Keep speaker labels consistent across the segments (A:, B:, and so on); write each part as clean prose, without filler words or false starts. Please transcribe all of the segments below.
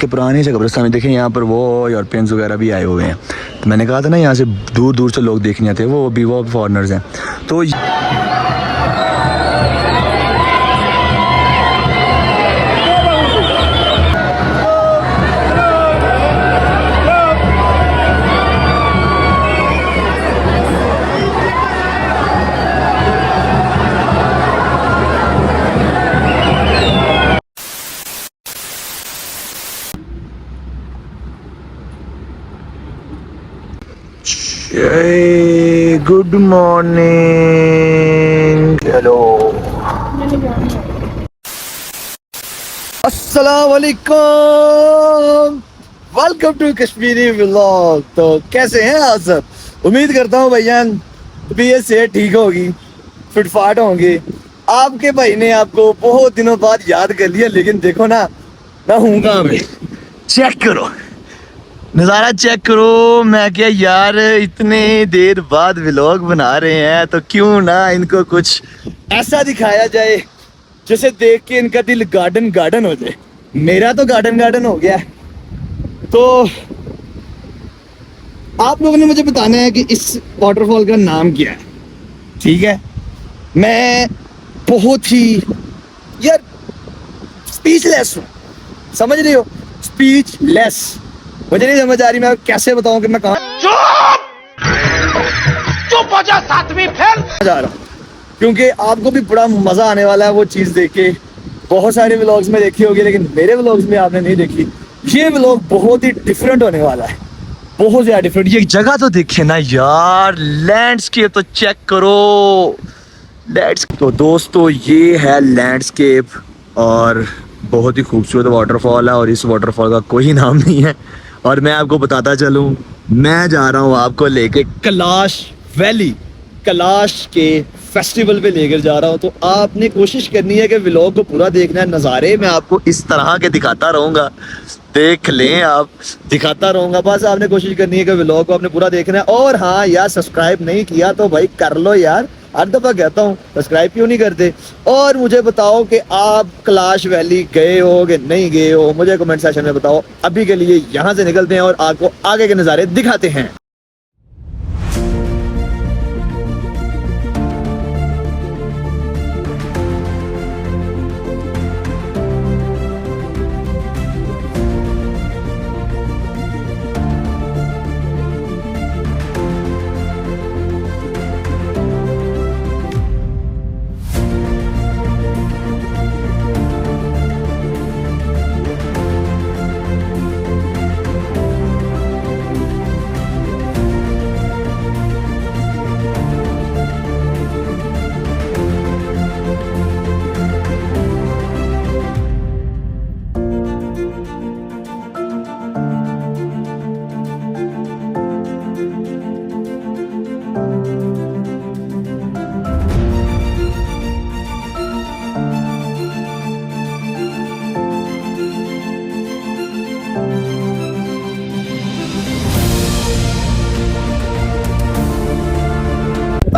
A: के पुराने से कब्रिस्तान में देखें, यहाँ पर वो यूरोपियंस वगैरह भी आए हुए हैं। तो मैंने कहा था ना, यहाँ से दूर दूर से लोग देखने आते हैं, वो फॉरेनर्स हैं। तो गुड मॉर्निंग, हेलो, अस्सलाम वालेकुम, वेलकम टू कश्मीरी व्लॉग। तो कैसे हैं आप सब? उम्मीद करता हूँ भाईजान तबीयत से ठीक होगी, फिटफाट होंगे। आपके भाई ने आपको बहुत दिनों बाद याद कर लिया, लेकिन देखो ना, मैं हूँ कहाँ पे। चेक करो नज़ारा, चेक करो। मैं क्या यार, इतने देर बाद व्लॉग बना रहे हैं, तो क्यों ना इनको कुछ ऐसा दिखाया जाए जिसे देख के इनका दिल गार्डन गार्डन हो जाए। मेरा तो गार्डन गार्डन हो गया है। तो आप लोगों ने मुझे बताना है कि इस वाटरफॉल का नाम क्या है, ठीक है? मैं बहुत ही यार स्पीचलेस हूँ, समझ रही हो? स्पीचलेस। मुझे नहीं समझ आ रही मैं कैसे बताऊं कि मैं कहाँ चुप हो जा, सातवीं फेल जा रहा हूँ, क्योंकि आपको भी बड़ा मजा आने वाला है वो चीज देख के। बहुत सारे व्लॉग्स में देखी होगी, लेकिन मेरे व्लॉग्स में आपने नहीं देखी। ये व्लॉग बहुत ही डिफरेंट होने वाला है, बहुत ज्यादा डिफरेंट। ये जगह तो देखे ना यार, लैंडस्केप तो चेक करो। तो दोस्तों, ये है लैंडस्केप और बहुत ही खूबसूरत वाटरफॉल है, और इस वाटरफॉल का कोई नाम नहीं है। और मैं आपको बताता चलूं, मैं जा रहा हूं आपको लेके कैलाश वैली, कैलाश के फेस्टिवल पे लेकर जा रहा हूं। तो आपने कोशिश करनी है कि व्लॉग को पूरा देखना है। नज़ारे मैं आपको इस तरह के दिखाता रहूंगा, देख लें आप, दिखाता रहूंगा। बस आपने कोशिश करनी है कि व्लॉग को आपने पूरा देखना है। और हाँ यार, सब्सक्राइब नहीं किया तो भाई कर लो यार, हर दफ़ा कहता हूँ, सब्सक्राइब क्यों नहीं करते? और मुझे बताओ कि आप कैलाश वैली गए हो कि नहीं गए हो, मुझे कमेंट सेक्शन में बताओ। अभी के लिए यहाँ से निकलते हैं और आपको आगे के नज़ारे दिखाते हैं।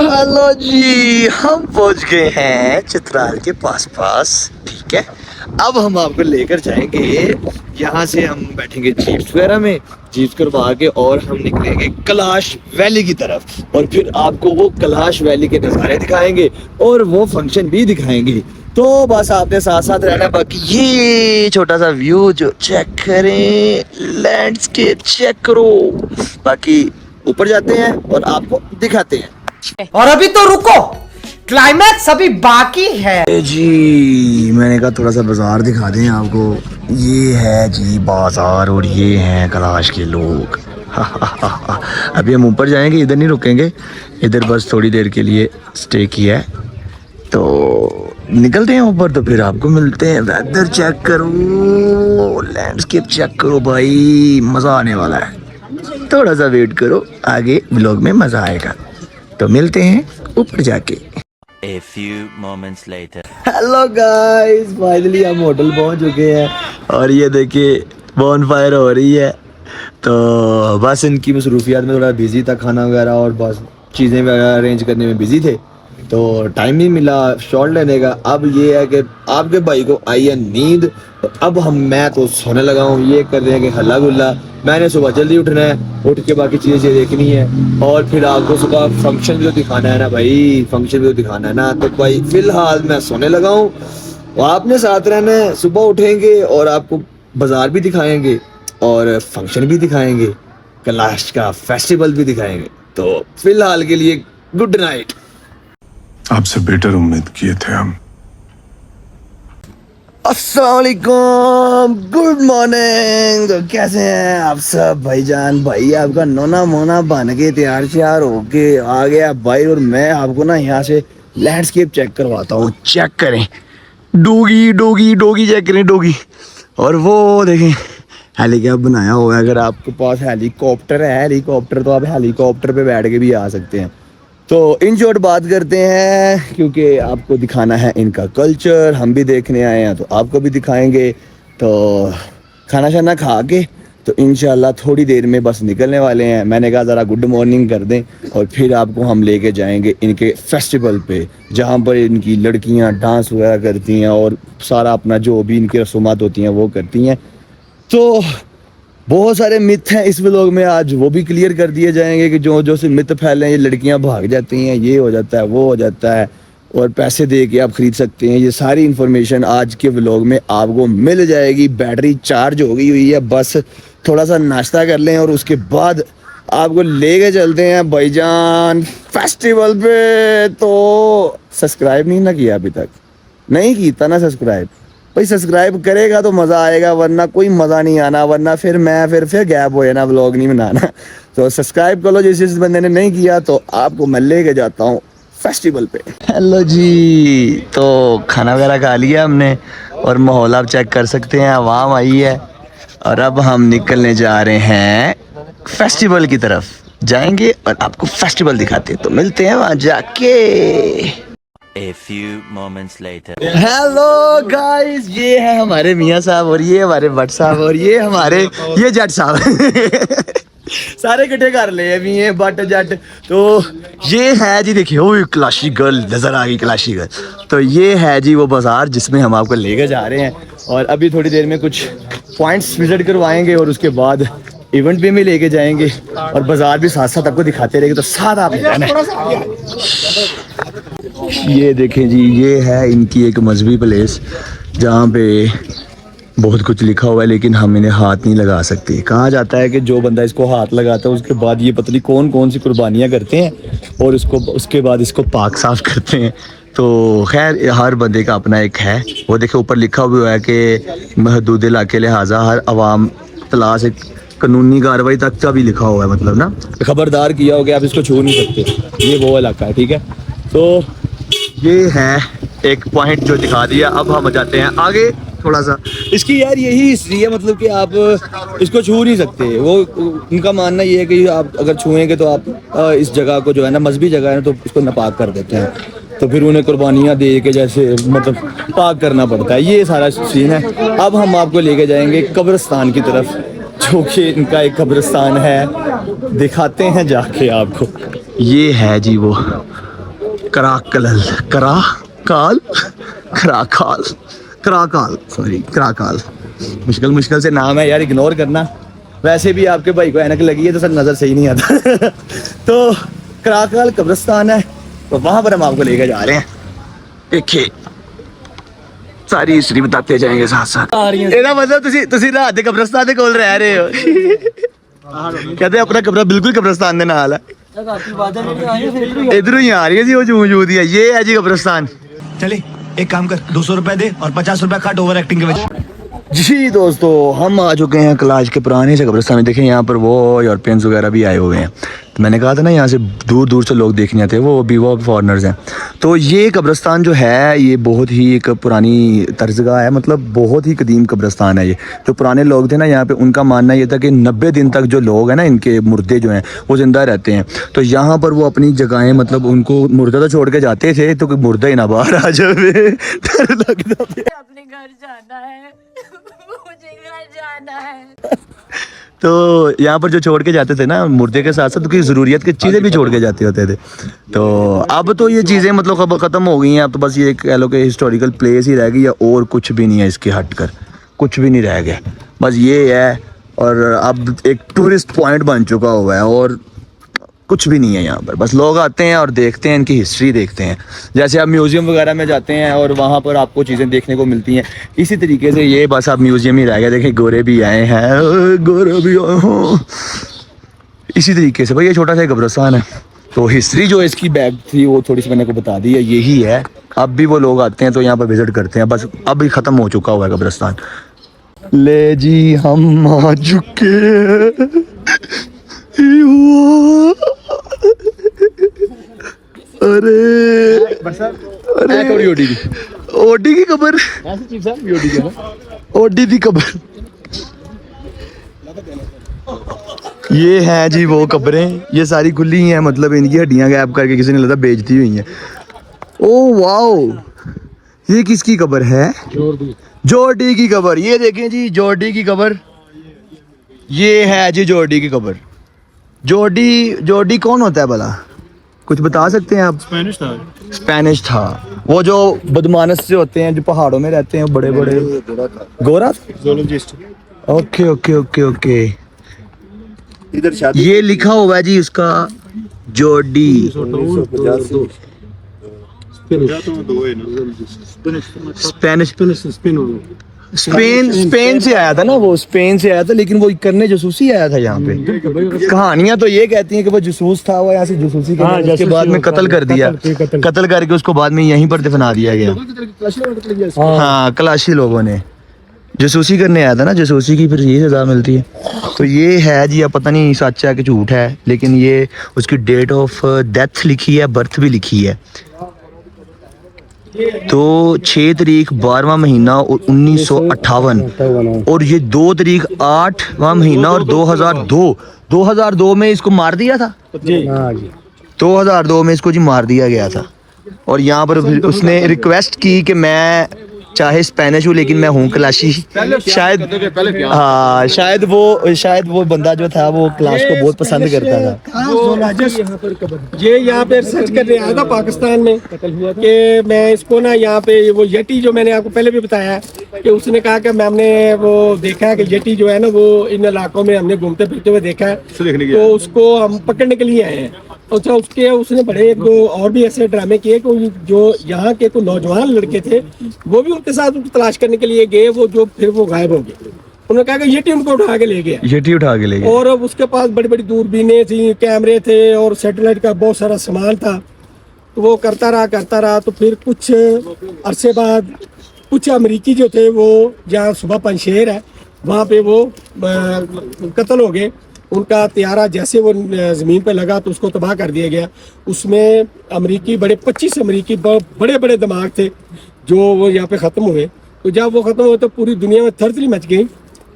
A: हेलो जी, हम पहुंच गए हैं चित्राल के पास, ठीक है? अब हम आपको लेकर जाएंगे, यहाँ से हम बैठेंगे जीप्स वगैरह में, जीप्स करवा के, और हम निकलेंगे कैलाश वैली की तरफ। और फिर आपको वो कैलाश वैली के नज़ारे दिखाएंगे और वो फंक्शन भी दिखाएंगे। तो बस आपने साथ साथ रहना। बाकी ये छोटा सा व्यू जो चेक करें, लैंडस्केप चेक करो। बाकी ऊपर जाते हैं और आपको दिखाते हैं।
B: और अभी तो रुको, क्लाइमैक्स अभी बाकी है
A: जी। मैंने कहा थोड़ा सा बाजार दिखा दें आपको। ये है जी बाजार, और ये हैं कैलाश के लोग। अभी हम ऊपर जाएंगे, इधर नहीं रुकेंगे, इधर बस थोड़ी देर के लिए स्टे किया है। तो निकलते हैं ऊपर, तो फिर आपको मिलते हैं। वेदर चेक करो, लैंडस्केप चेक करो भाई, मज़ा आने वाला है। थोड़ा सा वेट करो, आगे व्लॉग में मज़ा आएगा। तो मिलते हैं ऊपर जाके।
C: A few moments later.
A: Hello guys, finally हम होटल पहुंच चुके हैं, और ये देखिए बॉनफायर हो रही है। तो बस इनकी मसरूफियात में थोड़ा बिजी था, खाना वगैरह और बस चीज़ें वगैरह अरेंज करने में बिजी थे। तो टाइम नहीं मिला शॉट लेने का। अब ये है कि आपके भाई को आई है नींद, तो अब मैं तो सोने लगा हूँ। ये कर रहे हैं कि हल्ला गुल्ला, मैंने सुबह जल्दी उठना है, उठ के बाकी चीज़ें देखनी है, और फिर आपको सुबह फंक्शन भी तो दिखाना है ना भाई, फंक्शन भी तो दिखाना है ना। तो भाई फिलहाल मैं सोने लगा हूँ, और आपने साथ रहना है। सुबह उठेंगे और आपको बाजार भी दिखाएंगे और फंक्शन भी दिखाएंगे, कैलाश का फेस्टिवल भी दिखाएंगे। तो फिलहाल के लिए गुड नाइट।
D: आपसे बेटर उम्मीद किए थे हम।
A: अस्सलाम वालेकुम, गुड मॉर्निंग। तो कैसे हैं आप सब भाईजान? भाई आपका नोना मोना बन के तैयार श्यार होके आ गया भाई, और मैं आपको ना यहाँ से लैंडस्केप चेक करवाता हूँ। चेक करें, डोगी डोगी डोगी चेक करें, डोगी। और वो देखें हेलीकॉप्टर बनाया हुआ है। अगर आपके पास हेलीकॉप्टर है, हेलीकॉप्टर, तो आप हेलीकॉप्टर पे बैठ के भी आ सकते हैं। तो इन शॉर्ट बात करते हैं, क्योंकि आपको दिखाना है इनका कल्चर, हम भी देखने आए हैं तो आपको भी दिखाएंगे। तो खाना शाना खा के तो इंशाल्लाह थोड़ी देर में बस निकलने वाले हैं। मैंने कहा ज़रा गुड मॉर्निंग कर दें, और फिर आपको हम लेके जाएंगे इनके फेस्टिवल पे, जहाँ पर इनकी लड़कियाँ डांस वगैरह करती हैं और सारा अपना जो भी इनकी रसूमात होती हैं वो करती हैं। तो बहुत सारे मिथ हैं इस व्लॉग में, आज वो भी क्लियर कर दिए जाएंगे कि जो जो से मिथ फैले हैं, ये लड़कियां भाग जाती हैं, ये हो जाता है, वो हो जाता है, और पैसे दे के आप ख़रीद सकते हैं। ये सारी इन्फॉर्मेशन आज के व्लॉग में आपको मिल जाएगी। बैटरी चार्ज हो गई हुई है, बस थोड़ा सा नाश्ता कर लें और उसके बाद आपको लेके चलते हैं भाईजान फेस्टिवल पे। तो सब्सक्राइब नहीं ना किया अभी तक? नहीं कीता ना सब्सक्राइब? भाई सब्सक्राइब करेगा तो मज़ा आएगा, वरना कोई मज़ा नहीं आना, वरना फिर मैं फिर गैप हो जाना, व्लॉग नहीं बनाना। तो सब्सक्राइब कर लो जिस बंदे ने नहीं किया। तो आपको मैं लेके जाता हूँ फेस्टिवल पे। हेलो जी, तो खाना वगैरह खा लिया हमने, और माहौल आप चेक कर सकते हैं, आवाम आई है, और अब हम निकलने जा रहे हैं फेस्टिवल की तरफ। जाएंगे और आपको फेस्टिवल दिखाते हैं, तो मिलते हैं वहाँ जाके।
C: A few moments later.
A: Hello guys, ये है हमारे मियाँ साहब, और ये हमारे भट्ट साहब, और ये जट साहब। सारे इकट्ठे कर ले अभी ये बट जट। तो ये है जी, देखिए वो क्लासी गर्ल नजर आ गई, क्लासी गर्ल। तो ये है जी वो बाजार जिसमें हम आपको लेकर जा रहे हैं, और अभी थोड़ी देर में कुछ पॉइंट्स विजिट करवाएंगे, और उसके बाद इवेंट पे भी लेके जाएंगे, और बाजार भी साथ साथ आपको दिखाते रहेंगे। तो साथ आप रहना। ये देखें जी, ये है इनकी एक मजहबी प्लेस जहाँ पे बहुत कुछ लिखा हुआ है, लेकिन हम इन्हें हाथ नहीं लगा सकते। कहा जाता है कि जो बंदा इसको हाथ लगाता है उसके बाद ये पता नहीं कौन कौन सी कुर्बानियाँ करते हैं, और उसके बाद इसको पाक साफ करते हैं। तो खैर हर बंदे का अपना एक है। वो देखे ऊपर लिखा हुआ है कि महदूद इलाके लिहाजा हर अवाम तलाश एक कानूनी कार्रवाई तक का भी लिखा हुआ है, मतलब ना खबरदार किया हो कि आप इसको छू नहीं सकते। ये वो इलाका है, ठीक है। तो ये है एक पॉइंट जो दिखा दिया। अब हम जाते हैं आगे थोड़ा सा। इसकी यार यही हिस्ट्री है, मतलब कि आप इसको छू नहीं सकते। वो उनका मानना ये है कि आप अगर छुएंगे तो आप इस जगह को जो है ना, मजहबी जगह है ना, तो उसको नापाक कर देते हैं। तो फिर उन्हें कुर्बानियाँ दे के जैसे मतलब पाक करना पड़ता है। ये सारा सीन है। अब हम आपको लेके जाएंगे कब्रिस्तान की तरफ, जो कि इनका एक कब्रिस्तान है, दिखाते हैं जाके आपको। ये है जी वो कराकाल मुश्किल से नाम है यार, इग्नोर करना। वैसे भी आपके भाई को ऐनक लगी है तो सर नज़र सही नहीं आता। तो कराकाल कब्रिस्तान है, तो वहाँ पर हम आपको लेकर जा रहे हैं। देखिए सारी हिस्ट्री बताते जाएंगे साथ साथ। ਇਹਦਾ मतलब ਤੁਸੀਂ ਰਾਤ ਦੇ ਕਬਰਸਤਾਨ ਦੇ ਕੋਲ ਰਹਿ ਰਹੇ ਹੋ। ਕਹਿੰਦੇ ਆਪਣਾ ਕਬਰ ਬਿਲਕੁਲ ਕਬਰਸਤਾਨ ਦੇ ਨਾਲ ਹੈ। इधर ही आ रही है जी वो जो मौजूद है। ये है जी कब्रिस्तान।
E: चले एक काम कर, 200 रुपए दे और 50 रुपए काट ओवर एक्टिंग के वजह।
A: जी दोस्तों, हम आ चुके हैं कैलाश के पुराने से कब्रिस्तान में। देखें यहाँ पर वो यूरोपियंस वगैरह भी आए हुए हैं। तो मैंने कहा था ना यहाँ से दूर दूर से लोग देखने आते हैं, वो फॉरनर्स हैं। तो ये कब्रिस्तान जो है ये बहुत ही एक पुरानी तर्जगाह है, मतलब बहुत ही कदीम कब्रिस्तान है ये। जो पुराने लोग थे ना यहाँ पे, उनका मानना ये था कि 90 दिन तक जो लोग हैं ना, इनके मुर्दे जो हैं वो ज़िंदा रहते हैं। तो यहाँ पर वो अपनी जगहें, मतलब उनको मुर्दा तो छोड़ के जाते थे, तो कोई मुर्दा ही ना बाहर आ जाए। डर लगता
F: अपने घर जाना है, मुझे घर जाना है।
A: तो यहाँ पर जो छोड़ के जाते थे ना मुर्दे के साथ साथ उनकी ज़रूरियत की चीज़ें भी छोड़ के जाते होते थे। तो अब तो ये चीज़ें मतलब ख़त्म हो गई हैं। अब तो बस ये कह लो कि हिस्टोरिकल प्लेस ही रह गई है और कुछ भी नहीं है, इसके हट कर कुछ भी नहीं रह गया, बस ये है। और अब एक टूरिस्ट पॉइंट बन चुका हुआ है और कुछ भी नहीं है यहाँ पर। बस लोग आते हैं और देखते हैं, इनकी हिस्ट्री देखते हैं। जैसे आप म्यूज़ियम वगैरह में जाते हैं और वहाँ पर आपको चीज़ें देखने को मिलती हैं, इसी तरीके से ये बस अब म्यूज़ियम ही रह गया। देखें गोरे भी आए हैं, गोरे भी आए हैं। इसी तरीके से भाई ये छोटा सा कब्रिस्तान है। तो हिस्ट्री जो इसकी बैग थी वो थोड़ी सी मैंने को बता दी है, यही है। अब भी वो लोग आते हैं तो यहाँ पर विज़िट करते हैं। बस अब ही ख़त्म हो चुका हुआ है कब्रिस्तान। ले जी हम आ चुके अरे अरे ओडी की कबर, ओडी की कबर। ये है जी वो कब्रें, ये सारी खुली हैं, मतलब इनकी हड्डियां गैप करके किसी ने लगता बेचती हुई हैं। ओ वाओ, ये किसकी कबर है? जॉर्डी की कबर। ये देखें जी जॉर्डी की कबर, ये है जी जॉर्डी की कबर। जॉर्डी कौन होता है भला, कुछ बता सकते हैं आप? स्पेनिश था वो जो बदमानस से होते हैं, जो पहाड़ों में रहते हैं बड़े बड़े। गोरा zoologist. Okay okay okay okay. इधर ये लिखा हुआ है जी उसका जॉर्डी। स्पेन से आया था ना वो, स्पेन से आया था, लेकिन वो करने जासूसी आया था यहाँ पे। कहानियां तो ये कहती हैं कि वो जासूस था, वो यहाँ से जासूसी करने उसके बाद में कत्ल कर दिया, कत्ल करके उसको बाद में यहीं पर दफना दिया गया। हाँ कलाशी लोगों ने जासूसी करने आया था ना, जासूसी की फिर ये सजा मिलती है। तो ये है जी, अब पता नहीं सच है कि झूठ है, लेकिन ये उसकी डेट ऑफ डेथ लिखी है, बर्थ भी लिखी है। तो 6 तारीख 12वां महीना 1958 और ये 2 तारीख 8वां महीना और 2002 में इसको मार दिया था जी। 2002 में इसको जी मार दिया गया था। और यहाँ पर उसने रिक्वेस्ट की कि मैं चाहे स्पेनिश हूँ लेकिन मैं हूँ क्लाशी। शायद हाँ, शायद वो बंदा जो था वो क्लाश को बहुत पसंद करता था।
F: ये यहाँ पे सर्च करने आया था पाकिस्तान में कि मैं इसको ना यहाँ पे वो येटी जो मैंने आपको पहले भी बताया कि उसने कहा कि हमने वो देखा है कि येटी जो है ना वो इन इलाकों में हमने घूमते फिरते हुए देखा है, तो उसको हम पकड़ने के लिए आए हैं। अच्छा, उसने बड़े 1-2 और भी ऐसे ड्रामे किए कि जो यहाँ के कुछ नौजवान लड़के थे वो भी उनके साथ उनको तलाश करने के लिए गए, वो गायब हो गए। उन्होंने कहा कि येटी उनको उठा के ले गया, येटी उठा के ले गया। और उसके पास बड़ी बड़ी दूरबीनें थी, कैमरे थे और सैटेलाइट का बहुत सारा सामान था। तो वो करता रहा। तो फिर कुछ अरसे बाद कुछ अमरीकी जो थे वो जहाँ सुबह पंशेर है वहाँ पे वो कत्ल हो गए। उनका त्यारा जैसे वो ज़मीन पे लगा तो उसको तबाह कर दिया गया। उसमें अमरीकी 25 अमरीकी बड़े बड़े दिमाग थे जो वो यहाँ पे ख़त्म हुए। तो जब वो ख़त्म हुए तो पूरी दुनिया में थरथरी मच गई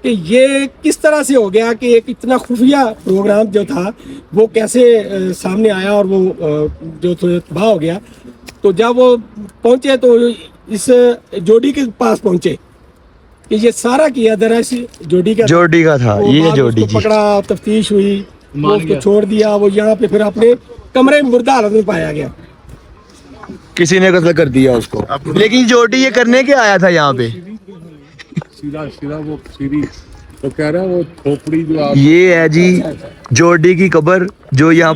F: कि ये किस तरह से हो गया कि एक इतना खुफिया प्रोग्राम जो था वो कैसे सामने आया और वो जो तबाह हो गया। तो जब वो पहुँचे तो इस जोड़ी के पास पहुँचे कि ये सारा किया दरअसल जोड़ी का था। ये जोड़ी पकड़ा, तफ्तीश हुई, वो उसको छोड़ दिया। वो यहाँ पे फिर अपने कमरे में मुर्दा हालत में पाया गया,
A: किसी ने कत्ल कर दिया उसको। लेकिन जोड़ी ये करने के आया था यहाँ पे।
G: सीधा वो सीधी तो कह रहा है वो खोपड़ी जो आप
A: ये है जी जोड़ी की कब्र, जो यहाँ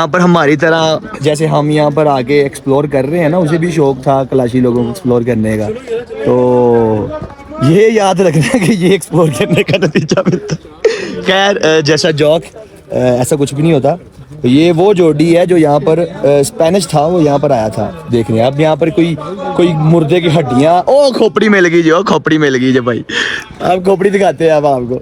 A: पर हमारी तरह जैसे हम यहाँ पर आके एक्सप्लोर कर रहे हैं ना, उसे भी शौक था कलाशी लोगों को एक्सप्लोर करने का। तो ये याद रखना कि ये एक्सप्लोर करने का नतीजा मिलता है। खैर जैसा जॉक ऐसा कुछ भी नहीं होता। तो ये वो जोड़ी है जो यहाँ पर स्पेनिश था, वो यहाँ पर आया था देखने। अब यहाँ पर कोई मुर्दे की हड्डियाँ, ओ खोपड़ी मिल गई खोपड़ी मिल गई जो भाई। अब खोपड़ी दिखाते हैं अब आपको।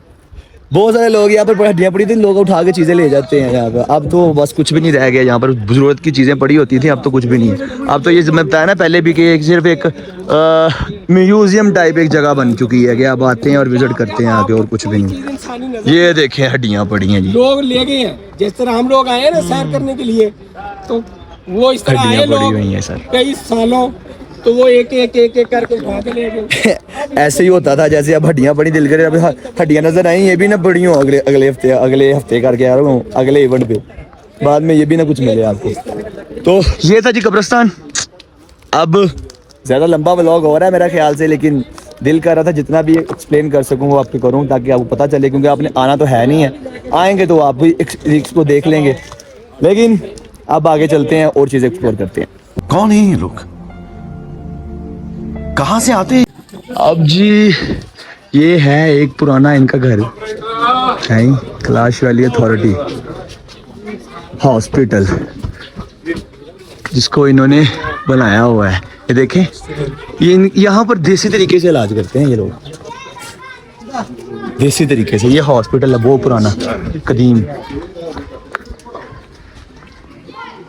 A: बहुत सारे लोग यहाँ पर हड्डियाँ पड़ी थी, लोग उठा के चीज़ें ले जाते हैं यहाँ पर। अब तो बस कुछ भी नहीं रह गया यहाँ पर, ज़रूरत की चीज़ें पड़ी होती थी, अब तो कुछ भी नहीं है। अब तो ये मैं बताया ना पहले भी कि सिर्फ एक म्यूज़ियम टाइप एक जगह बन चुकी है कि आप आते हैं और विजिट करते हैं आके, और कुछ भी नहीं। ये देखें हड्डियाँ पड़ी हैं जी,
F: लोग ले गए हैं। जिस तरह हम लोग आए ना सैर करने के लिए, तो वो इस तरह आए लोग कई सालों तो वो एक एक करके उठा के ले गए।
A: ऐसे ही होता था, जैसे अब हड्डियां बड़ी दिल करे, अब हड्डियां नजर आई, ये भी ना बड़ी हो अगले हफ्ते करके आ रहा हूँ अगले इवेंट पे, बाद में ये भी ना कुछ मिले आपको। तो ये था जी कब्रिस्तान। अब ज़्यादा लंबा व्लॉग हो रहा है मेरा ख्याल से, लेकिन दिल कर रहा था जितना भी एक्सप्लेन कर सकूँ वो आपको करूँ, ताकि आपको पता चले, क्योंकि आपने आना तो है नहीं है, आएंगे तो आप भी इसको देख लेंगे। लेकिन अब आगे चलते हैं और चीज़ें एक्सप्लोर करते हैं।
E: कौन है ये लोग, कहाँ से आते हैं?
A: अब जी ये है एक पुराना इनका घर है, कैलाश वैली अथॉरिटी हॉस्पिटल, जिसको इन्होंने बनाया हुआ है। ये देखें, ये यहाँ पर देसी तरीके से इलाज करते हैं ये लोग, देसी तरीके से। ये हॉस्पिटल है बहुत पुराना कदीम।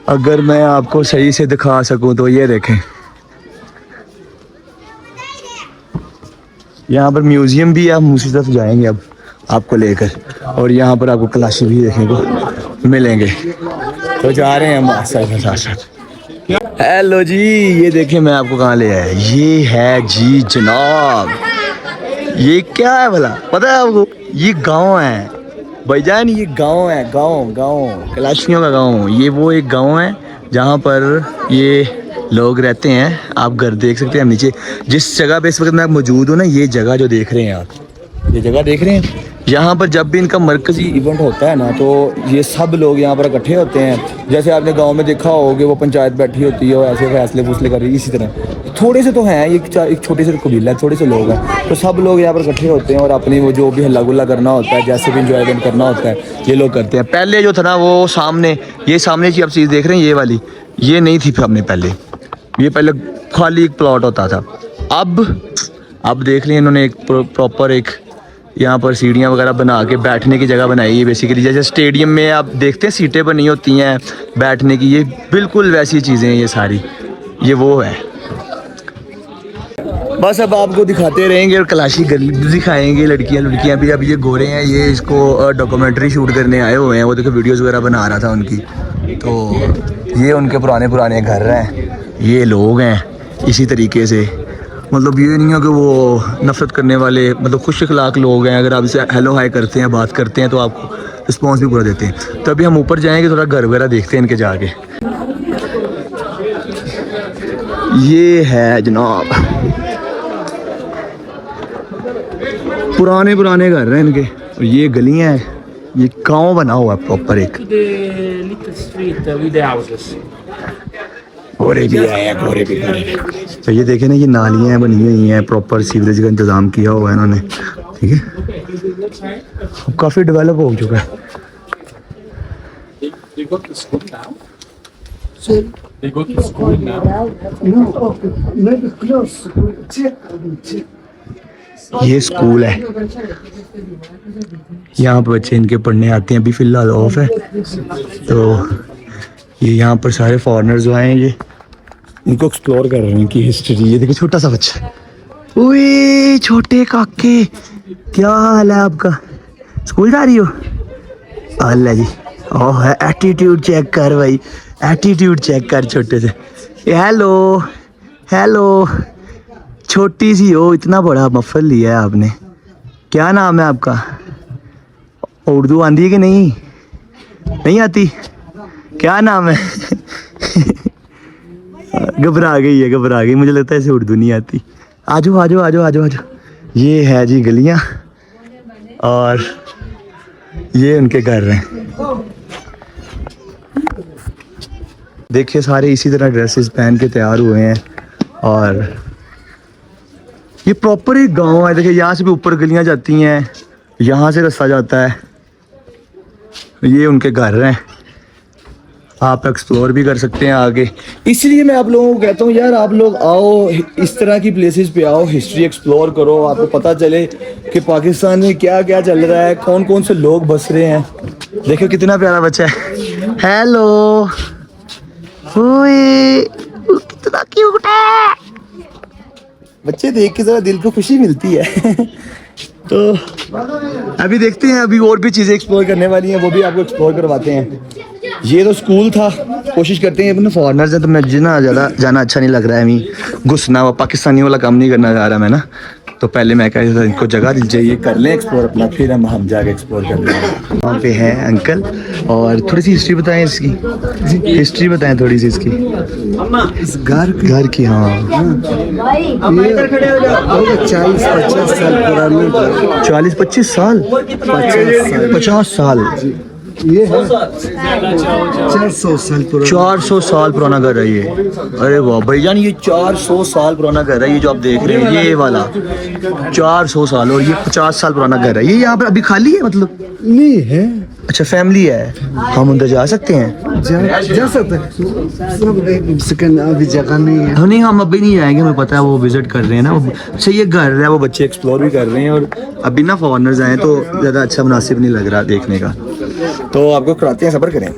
A: अगर मैं आपको सही से दिखा सकूं तो ये देखें, यहाँ पर म्यूजियम भी है, हम उसी तरफ जाएंगे अब आपको लेकर, और यहाँ पर आपको क्लासेस भी देखने को मिलेंगे। तो जा रहे हैं हम साथ साथ। हेलो जी, ये देखें मैं आपको कहाँ ले आया, ये है जी जनाब, ये क्या है भला पता है आपको? ये गांव है भाईजान, ये गांव है, गांव कैलाशियों का गांव। ये वो एक गांव है जहाँ पर ये लोग रहते हैं। आप घर देख सकते हैं नीचे, जिस जगह पे इस वक्त मैं मौजूद हूँ ना, ये जगह जो देख रहे हैं आप, ये जगह देख रहे हैं, यहाँ पर जब भी इनका मरकजी इवेंट होता है ना, तो ये सब लोग यहाँ पर इकट्ठे होते हैं। जैसे आपने गांव में देखा होगा, वो पंचायत बैठी होती है और ऐसे फैसले फूसले कर रही है, इसी तरह थोड़े से तो हैं, ये एक छोटे से कबीला है, थोड़े से लोग हैं, तो सब लोग यहाँ पर इकट्ठे होते हैं और अपनी वो जो भी हल्ला गुल्ला करना होता है, जैसे भी इंजॉयमेंट करना होता है, ये लोग करते हैं। पहले जो था ना वो सामने, ये सामने की आप चीज़ देख रहे हैं, ये वाली, ये नहीं थी हमने पहले, ये पहले खाली एक प्लॉट होता था। अब देख लें इन्होंने एक प्रॉपर एक यहाँ पर सीढ़ियाँ वगैरह बना के बैठने की जगह बनाई है। बेसिकली जैसे स्टेडियम में आप देखते हैं सीटें बनी होती हैं बैठने की, ये बिल्कुल वैसी चीज़ें हैं ये सारी, ये वो है। बस अब आपको दिखाते रहेंगे और कलाशी दिखाएंगे। लड़कियाँ भी, अब ये गोरे हैं, ये इसको डॉक्यूमेंट्री शूट करने आए हुए हैं, वो देखो वीडियोज़ वगैरह बना रहा था उनकी। तो ये उनके पुराने घर हैं, ये लोग हैं इसी तरीके से। मतलब ये नहीं है कि वो नफरत करने वाले, मतलब खुश अखलाक लोग हैं। अगर आप इसे हेलो हाय करते हैं, बात करते हैं, तो आपको रिस्पॉन्स भी पूरा देते हैं। तो अभी हम ऊपर जाएंगे, थोड़ा घर वगैरह देखते हैं इनके जाके। ये है जनाब पुराने घर हैं इनके, और ये गलियां हैं, ये गाँव बना हुआ है प्रॉपर एक। गोरे भी आए हैं, गोरे भी खड़े। तो ये देखें ना, ये नालियाँ बनी हुई हैं, प्रॉपर सीवरेज का इंतज़ाम किया हुआ है इन्होंने, ठीक है। अब काफ़ी डेवलप हो चुका है। ये स्कूल है, यहाँ पर बच्चे इनके पढ़ने आते हैं। अभी फ़िलहाल ऑफ है, तो ये यहाँ पर सारे फॉरेनर्स जो आए हैं, ये इनको एक्सप्लोर कर रहे हैं इनकी हिस्ट्री। ये देखिए छोटा सा बच्चा, ओए छोटे काके, क्या हाल है आपका? स्कूल जा रही हो? अल्लाह जी, ओह एटीट्यूड चेक कर भाई, एटीट्यूड चेक कर छोटे से। हेलो, छोटी सी हो, इतना बड़ा मफल लिया है आपने। क्या नाम है आपका? उर्दू आती है कि नहीं आती? क्या नाम है? घबरा गई, मुझे लगता है इसे उर्दू नहीं आती। आजो। ये है जी गलियां, और ये उनके घर हैं। देखिए सारे इसी तरह ड्रेसेस पहन के तैयार हुए हैं, और ये प्रॉपर एक गांव है। देखिए यहाँ से भी ऊपर गलियां जाती हैं, यहाँ से रास्ता जाता है, ये उनके घर हैं। आप एक्सप्लोर भी कर सकते हैं आगे। इसलिए मैं आप लोगों को कहता हूँ यार, आप लोग आओ, इस तरह की प्लेसेस पे आओ, हिस्ट्री एक्सप्लोर करो, आपको पता चले कि पाकिस्तान में क्या क्या चल रहा है, कौन कौन से लोग बस रहे हैं। देखो कितना प्यारा बच्चा है। हेलो, ओए कितना क्यूट है। बच्चे देख के जरा दिल को खुशी मिलती है। तो अभी देखते हैं, अभी और भी चीज़ें एक्सप्लोर करने वाली हैं, वो भी आपको एक्सप्लोर करवाते हैं। ये तो स्कूल था। कोशिश करते हैं अपने फॉरनर्स हैं तो मुझे ना ज़्यादा जाना अच्छा नहीं लग रहा है। अभी घुसना वो पाकिस्तानी वाला काम नहीं करना चाह रहा मैं ना। तो पहले मैं कह इनको जगह दी चाहिए, कर लें एक्सप्लोर अपना, फिर हम जाके एक्सप्लोर कर लें। वहाँ पे हैं अंकल और थोड़ी सी हिस्ट्री बताएं इसकी। हिस्ट्री बताएं थोड़ी सी इसकी,
H: इस घर
A: की। हाँ
H: 40-50 साल पुरानी
A: 40-25 साल 50 साल
H: ये है 400 साल पुरानी
A: 400 साल पुराना घर है ये। अरे वाह भाईजान, ये 400 साल पुराना घर है ये जो आप देख रहे हैं, ये वाला 400 साल और ये 50 साल पुराना घर है। ये यहाँ पर अभी खाली है मतलब?
H: नहीं है।
A: अच्छा फैमिली है, हम अंदर जा सकते हैं?
H: जा सकते हैं सब, सेकंड अभी जगह नहीं है।
A: नहीं हम अभी नहीं जाएंगे, हमें पता है वो विजिट कर रहे हैं ना। अच्छा ये घर है, वो बच्चे एक्सप्लोर भी कर रहे हैं और अभी ना फॉरनर्स आए तो ज़्यादा अच्छा मुनासिब नहीं लग रहा देखने का। तो आपको कराते हैं, सब्र करें।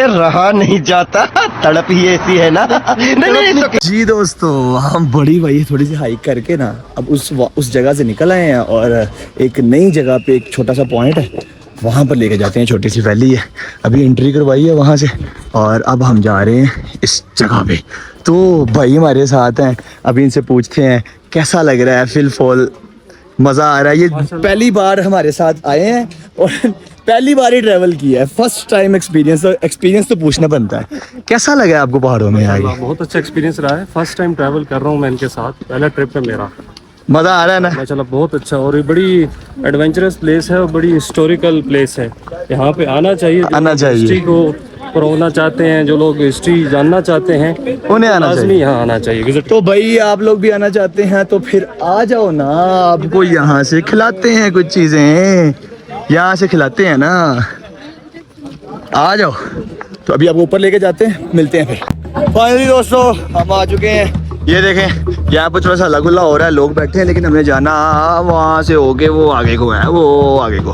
I: रहा नहीं जाता, तड़प ही ऐसी है ना। नहीं
A: जी दोस्तों, हम बड़ी भाई थोड़ी सी हाइक करके ना अब उस जगह से निकल आए हैं और एक नई जगह पे एक छोटा सा पॉइंट है, वहाँ पर लेके जाते हैं। छोटी सी वैली है, अभी एंट्री करवाई है वहाँ से और अब हम जा रहे हैं इस जगह पे। तो भाई हमारे साथ हैं, अभी इनसे पूछते हैं कैसा लग रहा है, फील फॉल मज़ा आ रहा है। ये पहली बार हमारे साथ आए हैं और पहली बार ही ट्रैवल किया है, फर्स्ट टाइम एक्सपीरियंस तो पूछना बनता है। कैसा लगा आपको पहाड़ों में आगे?
G: बहुत अच्छा एक्सपीरियंस रहा है, फर्स्ट टाइम ट्रैवल कर रहा हूँ मैं इनके साथ, पहला ट्रिप है मेरा।
A: मज़ा आ रहा है ना?
G: माशाल्लाह बहुत अच्छा, और ये बड़ी एडवेंचरस प्लेस है और बड़ी हिस्टोरिकल प्लेस है। यहाँ पे आना चाहिए, हिस्ट्री को पढ़ना चाहते हैं, जो लोग हिस्ट्री जानना चाहते हैं
A: उन्हें आना चाहिए,
G: यहाँ आना चाहिए विजिट।
A: तो भाई आप लोग भी आना चाहते हैं तो फिर आ जाओ ना, आपको यहाँ से खिलाते हैं कुछ चीज़ें, यहाँ से खिलाते हैं ना, आ जाओ। तो अभी आपको ऊपर लेके जाते हैं, मिलते हैं फिर। फाइनली दोस्तों हम आ चुके हैं, ये देखें यहाँ पर थोड़ा सा हल्ला गुल्ला हो रहा है, लोग बैठे हैं लेकिन हमें जाना वहाँ से होके वो आगे को है, वो आगे को।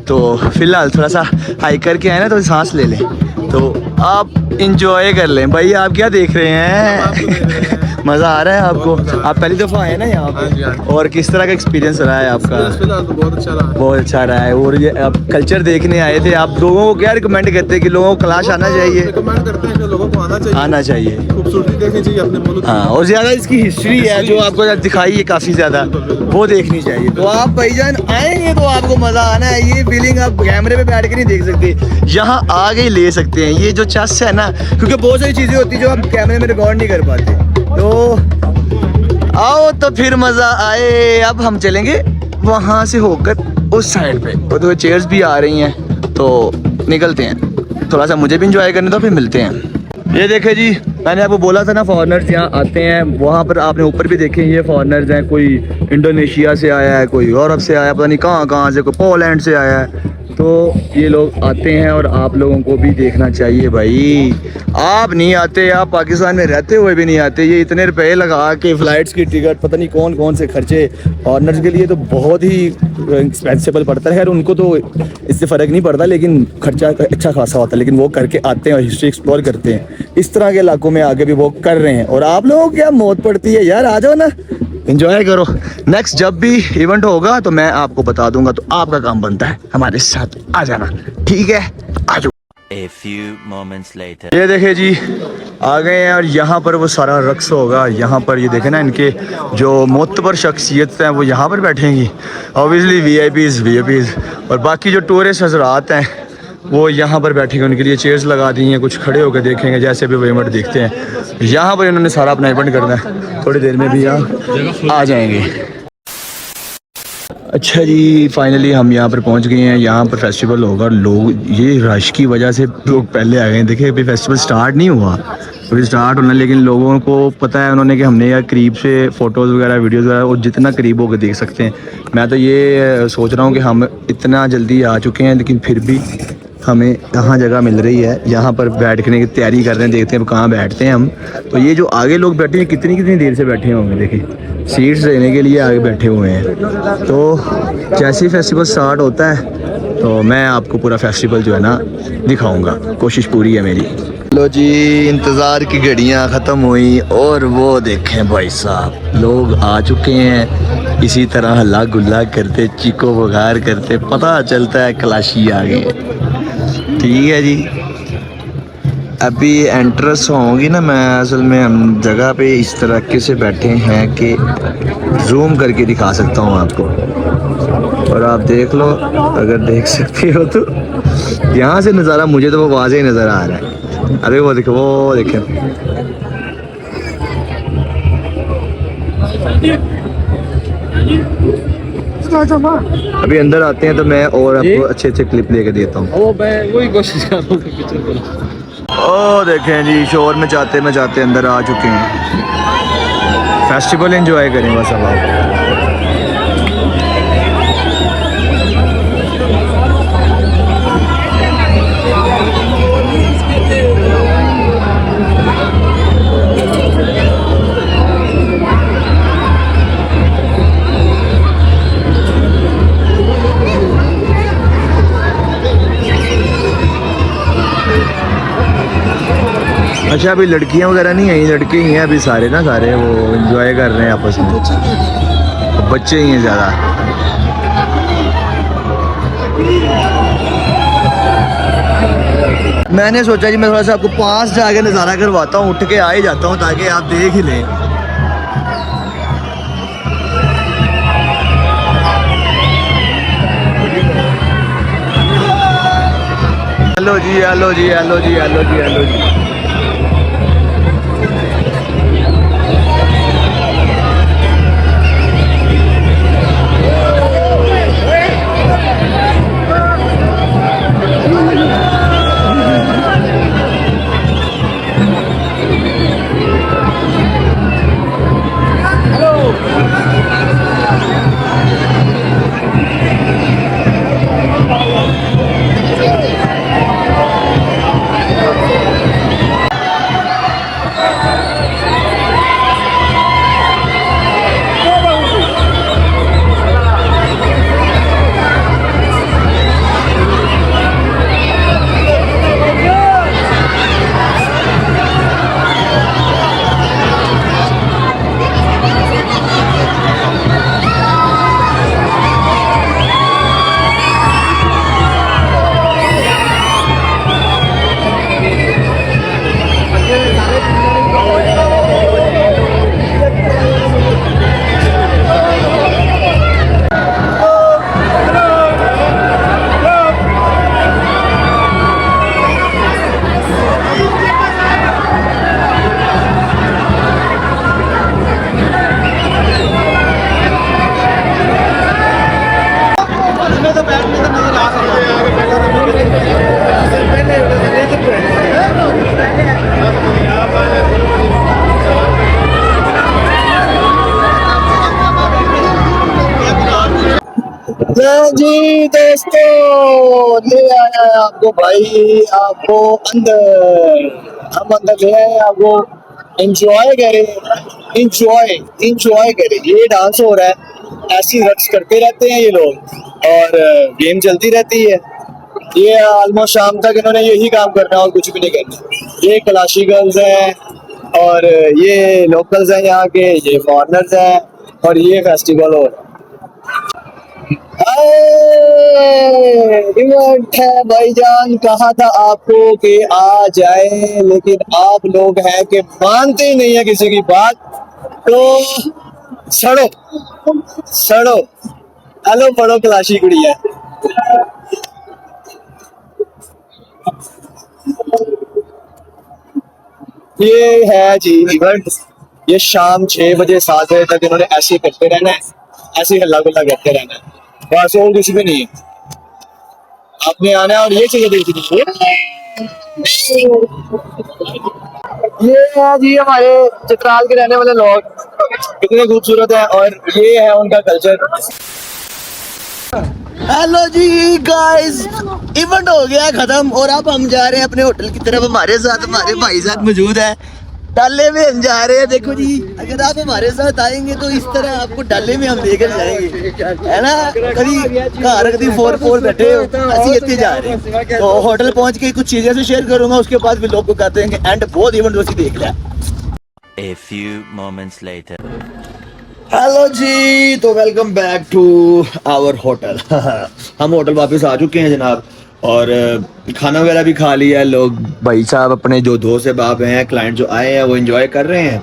A: तो फिलहाल थोड़ा सा हाइक करके आए ना तो सांस ले लें, तो आप इंजॉय कर लें। भाई आप क्या देख रहे हैं? मज़ा आ रहा है आपको? आप पहली दफ़ा आए ना यहाँ पे, और किस तरह का एक्सपीरियंस रहा है आपका?
H: फिलहाल तो बहुत अच्छा रहा।
A: बहुत अच्छा रहा है। और ये आप कल्चर देखने आए थे, आप लोगों को क्या रिकमेंड करते हैं कि लोगों को क्लास आना चाहिए?
H: रिकमेंड करते हैं कि लोगों को आना चाहिए, खूबसूरती देखनी चाहिए अपने मुल्क।
A: हाँ, और ज़्यादा इसकी हिस्ट्री है जो आपको दिखाई है काफ़ी ज़्यादा, वो देखनी चाहिए। तो आप भाईजान आएंगे तो आपको मज़ा आना है। ये फीलिंग आप कैमरे पे बैठ के नहीं देख सकते, यहाँ आगे ही ले सकते हैं। ये जो चस है ना, क्योंकि बहुत सारी चीज़ें होती है जो आप कैमरे में रिकॉर्ड नहीं कर पाते, तो आओ तो फिर मज़ा आए। अब हम चलेंगे वहाँ से होकर उस साइड पे, और तो चेयर्स भी आ रही हैं, तो निकलते हैं। थोड़ा सा मुझे भी इंजॉय करने दो, फिर मिलते हैं। ये देखे जी, मैंने आपको बोला था ना फॉरेनर्स यहाँ आते हैं, वहाँ पर आपने ऊपर भी देखे ये फॉरेनर्स हैं, कोई इंडोनेशिया से आया है, कोई यूरोप से आया, पता नहीं कहाँ से, कोई पोलैंड से आया है। तो ये लोग आते हैं और आप लोगों को भी देखना चाहिए भाई। आप नहीं आते, आप पाकिस्तान में रहते हुए भी नहीं आते। ये इतने रुपए लगा के फ़्लाइट्स की टिकट, पता नहीं कौन कौन से खर्चे, फॉरनर्स के लिए तो बहुत ही एक्सपेंसिबल पड़ता है। उनको तो इससे फ़र्क नहीं पड़ता, लेकिन खर्चा अच्छा खासा होता है। लेकिन वो करके आते हैं और हिस्ट्री एक्सप्लोर करते हैं। इस तरह के इलाकों में आगे भी वो कर रहे हैं, और आप लोगों को क्या मौत पड़ती है यार, आ जाओ ना, एंजॉय करो। नेक्स्ट जब भी इवेंट होगा तो मैं आपको बता दूंगा, तो आपका काम बनता है हमारे साथ आ जाना, ठीक है? आ जाओ।
C: A few moments later.
A: ये देखे जी आ गए हैं, और यहाँ पर वो सारा रक्स होगा। यहाँ पर ये देखे ना, इनके जो मोतबर शख्सियत हैं वो यहाँ पर बैठेंगी। ऑब्वियसली वीआईपीज़ और बाकी जो टूरिस्ट हजरात हैं वो यहाँ पर बैठेंगे। उनके लिए चेयर्स लगा दी हैं, कुछ खड़े होकर देखेंगे जैसे भी वो इवेंट देखते हैं। यहाँ पर इन्होंने सारा अपना इवेंट करना है, थोड़ी देर में भी यहाँ आ जाएंगे। अच्छा जी, फाइनली हम यहाँ पर पहुँच गए हैं। यहाँ पर फेस्टिवल होगा, लोग ये रश की वजह से लोग पहले आ गए हैं। देखिए अभी फेस्टिवल स्टार्ट नहीं हुआ, अभी स्टार्ट होना, लेकिन लोगों को पता है उन्होंने कि हमने यार करीब से फ़ोटोज़ वगैरह वीडियोज़ वगैरह, और जितना करीब होकर देख सकते हैं। मैं तो ये सोच रहा हूँ कि हम इतना जल्दी आ चुके हैं, लेकिन फिर भी हमें कहाँ जगह मिल रही है। यहाँ पर बैठने की तैयारी कर रहे हैं, देखते हैं कहाँ बैठते हैं हम। तो ये जो आगे लोग बैठे हैं कितनी देर से बैठे होंगे, देखिए सीट्स लेने के लिए आगे बैठे हुए हैं। तो जैसे ही फेस्टिवल स्टार्ट होता है तो मैं आपको पूरा फेस्टिवल जो है ना दिखाऊंगा, कोशिश पूरी है मेरी। लो जी, इंतज़ार की घड़ियाँ ख़त्म हुई और वो देखें भाई साहब, लोग आ चुके हैं। इसी तरह हल्ला गुल्ला करते, चीको बघार करते, पता चलता है कलाशी आ गए।
J: ठीक है जी, अभी एंट्रेंस होंगी ना, मैं असल में हम जगह पे इस तरीके से बैठे हैं कि जूम करके दिखा सकता हूँ आपको, और आप देख लो अगर देख सकते हो तो। यहाँ से नज़ारा मुझे तो वो वाज़ेह नज़र आ रहा है। अरे वो देखो, वो देखें, अभी अंदर आते हैं तो मैं और आपको अच्छे अच्छे क्लिप लेके देता हूँ।
G: वो मैं वही कोशिश कर रहा हूँ कि पिक्चर बनाऊं।
J: ओ देखें जी, शोर में जाते अंदर आ चुके हैं। फेस्टिवल एंजॉय करें बस अब आप। अच्छा, अभी लड़कियां वगैरह नहीं आई, लड़के ही हैं अभी सारे ना, सारे वो एंजॉय कर रहे हैं आपस में, बच्चे ही हैं ज़्यादा। मैंने सोचा जी मैं थोड़ा सा आपको पास जाके नज़ारा करवाता हूँ, उठ के आ ही जाता हूँ ताकि आप देख ही लें। हेलो जी, हेलो जी, हेलो जी, हेलो जी, हेलो जी। जी दोस्तों, ले आया है आपको भाई, आपको अंदर, हम अंदर ले आए हैं आपको। एंजॉय करें, एंजॉय करें। ये डांस हो रहा है, ऐसी रक्स करते रहते हैं ये लोग और गेम चलती रहती है। ये ऑलमोस्ट शाम तक इन्होंने यही काम करना है और कुछ भी नहीं करना। ये क्लासी गर्ल्स हैं और ये लोकल्स हैं यहाँ के, ये फॉरेनर्स हैं और ये फेस्टिवल हो रहा है। इवेंट है भाईजान, कहा था आपको कि आ जाए, लेकिन आप लोग हैं कि मानते ही नहीं है किसी की बात, तो सड़ो सड़ो। हेलो पढ़ो क्लासी गुड़िया। ये है जी इवेंट, ये शाम 6 बजे 7 बजे तक इन्होंने ऐसे करते रहना है, ऐसे हल्ला गुल्ला करते रहना है, बस और कुछ भी नहीं है। आपने आना है और ये चीजें देखनी है। ये है जी हमारे चित्राल के रहने वाले लोग, कितने खूबसूरत है और ये है उनका कल्चर। हेलो जी गाइस, इवेंट हो गया खत्म और अब हम जा रहे हैं अपने होटल की तरफ। हमारे साथ हमारे भाई साहब मौजूद है, डाले में हम जा रहे हैं। देखो जी, अगर आप हमारे साथ आएंगे तो इस तरह आपको डाले में हम लेकर जाएंगे, है ना। कभी घर कभी 4-4 बैठे हो, ऐसे इतने जा रहे हैं। तो होटल पहुंच के कुछ चीजें से शेयर करूंगा, उसके बाद भी लोग को कहते हैं एंड बहुत इवेंट वैसे देख लिया।
C: A few moments later.
A: Hello ji, तो welcome back to our hotel. हम होटल वापस आ चुके हैं जनाब, और खाना वगैरह भी खा लिया। लोग भाई साहब अपने जो दोस्त अहबाब हैं, क्लाइंट जो आए हैं, वो एंजॉय कर रहे हैं।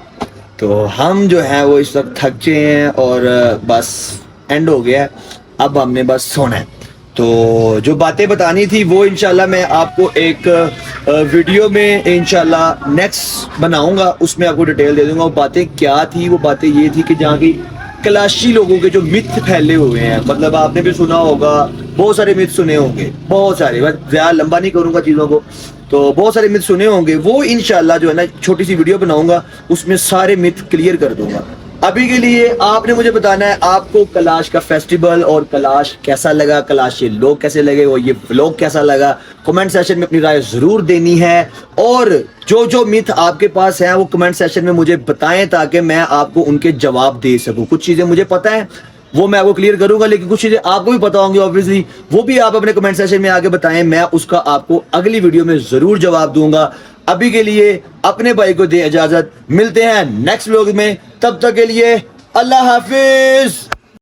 A: तो हम जो हैं वो इस वक्त थक चुके हैं और बस एंड हो गया है, अब हमने बस सोना है। तो जो बातें बतानी थी वो इंशाल्लाह मैं आपको एक वीडियो में इंशाल्लाह नेक्स्ट बनाऊंगा, उसमें आपको डिटेल दे दूंगा वो बातें क्या थी। वो बातें ये थी कि जहाँ की कलाशी लोगों के जो मिथ फैले हुए हैं, मतलब आपने भी सुना होगा, बहुत सारे मिथ सुने होंगे, बहुत सारे, बस ज़्यादा लंबा नहीं करूंगा चीज़ों को, तो बहुत सारे मिथ सुने होंगे। वो इंशाल्लाह जो है ना छोटी सी वीडियो बनाऊंगा, उसमें सारे मिथ क्लियर कर दूंगा। अभी के लिए आपने मुझे बताना है आपको कैलाश का फेस्टिवल और कैलाश कैसा लगा, कैलाश के लोग कैसे लगे, और ये व्लॉग कैसा लगा। कमेंट सेशन में अपनी राय जरूर देनी है और जो जो मिथ आपके पास है वो कमेंट सेशन में मुझे बताएं ताकि मैं आपको उनके जवाब दे सकूं। कुछ चीजें मुझे पता है वो मैं आपको क्लियर करूंगा, लेकिन कुछ चीजें आपको भी पता होंगी ऑब्वियसली, वो भी आप अपने कमेंट सेशन में आके बताएं, मैं उसका आपको अगली वीडियो में जरूर जवाब दूंगा। अभी के लिए अपने भाई को दे इजाजत, मिलते हैं नेक्स्ट व्लॉग में, तब तक के लिए अल्लाह हाफिज।